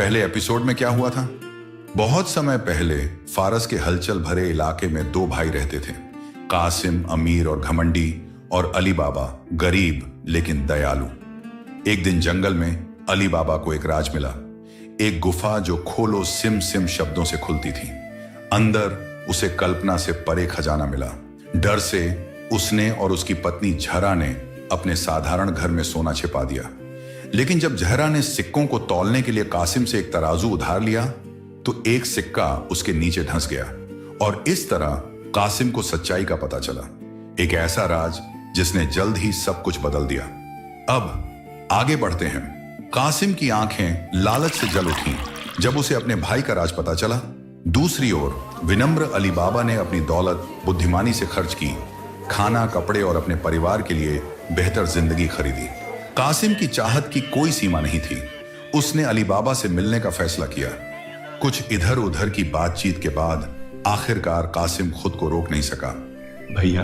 पहले एपिसोड में क्या हुआ था? बहुत समय पहले फारस के हलचल भरे इलाके में दो भाई रहते थे, कासिम अमीर और घमंडी, और अली बाबा गरीब लेकिन दयालु। एक दिन जंगल में अली बाबा को एक राज मिला, एक गुफा जो खोलो सिम सिम शब्दों से खुलती थी। अंदर उसे कल्पना से परे खजाना मिला। डर से उसने और उसकी पत्नी झरा ने अपने साधारण घर में सोना छिपा दिया। लेकिन जब जहरा ने सिक्कों को तौलने के लिए कासिम से एक तराजू उधार लिया तो एक सिक्का उसके नीचे धंस गया, और इस तरह कासिम को सच्चाई का पता चला। एक ऐसा राज जिसने जल्द ही सब कुछ बदल दिया। अब आगे बढ़ते हैं। कासिम की आंखें लालच से जल उठी जब उसे अपने भाई का राज पता चला। दूसरी ओर विनम्र अली बाबा ने अपनी दौलत बुद्धिमानी से खर्च की, खाना, कपड़े और अपने परिवार के लिए बेहतर जिंदगी खरीदी। कासिम की चाहत की कोई सीमा नहीं थी। उसने अली बाबा से मिलने का फैसला किया। कुछ इधर उधर की बातचीत के बाद आखिरकार कासिम खुद को रोक नहीं सका। भैया,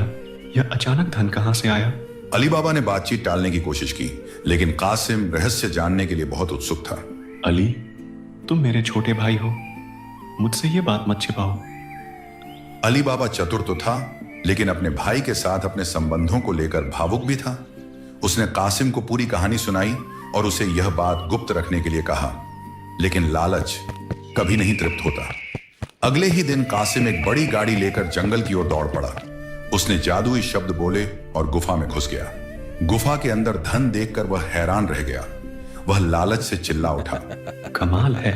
यह अचानक धन कहां से आया? अली बाबा ने बातचीत टालने की कोशिश की, लेकिन कासिम रहस्य जानने के लिए बहुत उत्सुक था। अली, तुम मेरे छोटे भाई हो, मुझसे ये बात मत छिपाओ। अली बाबा चतुर तो था, लेकिन अपने भाई के साथ अपने संबंधों को लेकर भावुक भी था। उसने कासिम को पूरी कहानी सुनाई और उसे यह बात गुप्त रखने के लिए कहा, लेकिन लालच कभी नहीं तृप्त होता। अगले ही दिन कासिम एक बड़ी गाड़ी लेकर जंगल की ओर दौड़ पड़ा। उसने जादुई शब्द बोले और गुफा में घुस गया। गुफा के अंदर धन देखकर वह हैरान रह गया। वह लालच से चिल्ला उठा, कमाल है,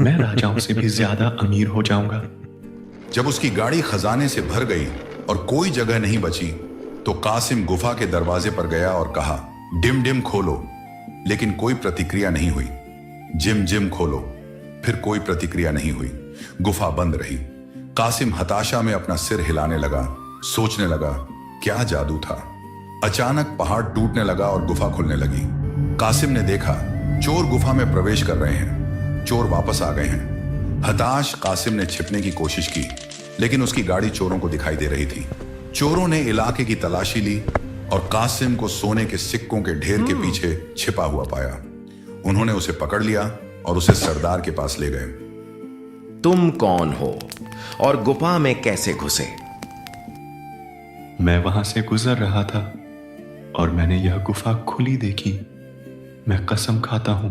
मैं राजाओं से भी ज्यादा अमीर हो जाऊंगा। जब उसकी गाड़ी खजाने से भर गई और कोई जगह नहीं बची तो कासिम गुफा के दरवाजे पर गया और कहा, डिम डिम खोलो। लेकिन कोई प्रतिक्रिया नहीं हुई। जिम जिम खोलो, फिर कोई प्रतिक्रिया नहीं हुई। गुफा बंद रही। कासिम हताशा में अपना सिर हिलाने लगा, सोचने लगा क्या जादू था। अचानक पहाड़ टूटने लगा और गुफा खुलने लगी। कासिम ने देखा चोर गुफा में प्रवेश कर रहे हैं। चोर वापस आ गए हैं। हताश कासिम ने छिपने की कोशिश की, लेकिन उसकी गाड़ी चोरों को दिखाई दे रही थी। चोरों ने इलाके की तलाशी ली और कासिम को सोने के सिक्कों के ढेर के पीछे छिपा हुआ पाया। उन्होंने उसे पकड़ लिया और उसे सरदार के पास ले गए। तुम कौन हो और गुफा में कैसे घुसे? मैं वहां से गुजर रहा था और मैंने यह गुफा खुली देखी। मैं कसम खाता हूं।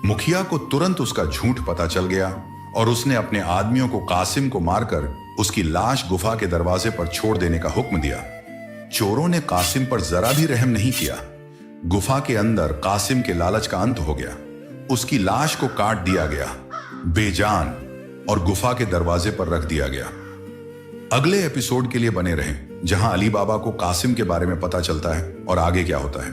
मुखिया को तुरंत उसका झूठ पता चल गया और उसने अपने आदमियों को कासिम को मारकर उसकी लाश गुफा के दरवाजे पर छोड़ देने का हुक्म दिया। चोरों ने कासिम पर जरा भी रहम नहीं किया। गुफा के अंदर कासिम के लालच का अंत हो गया। उसकी लाश को काट दिया गया, बेजान, और गुफा के दरवाजे पर रख दिया गया। अगले एपिसोड के लिए बने रहें, जहां अली बाबा को कासिम के बारे में पता चलता है और आगे क्या होता है।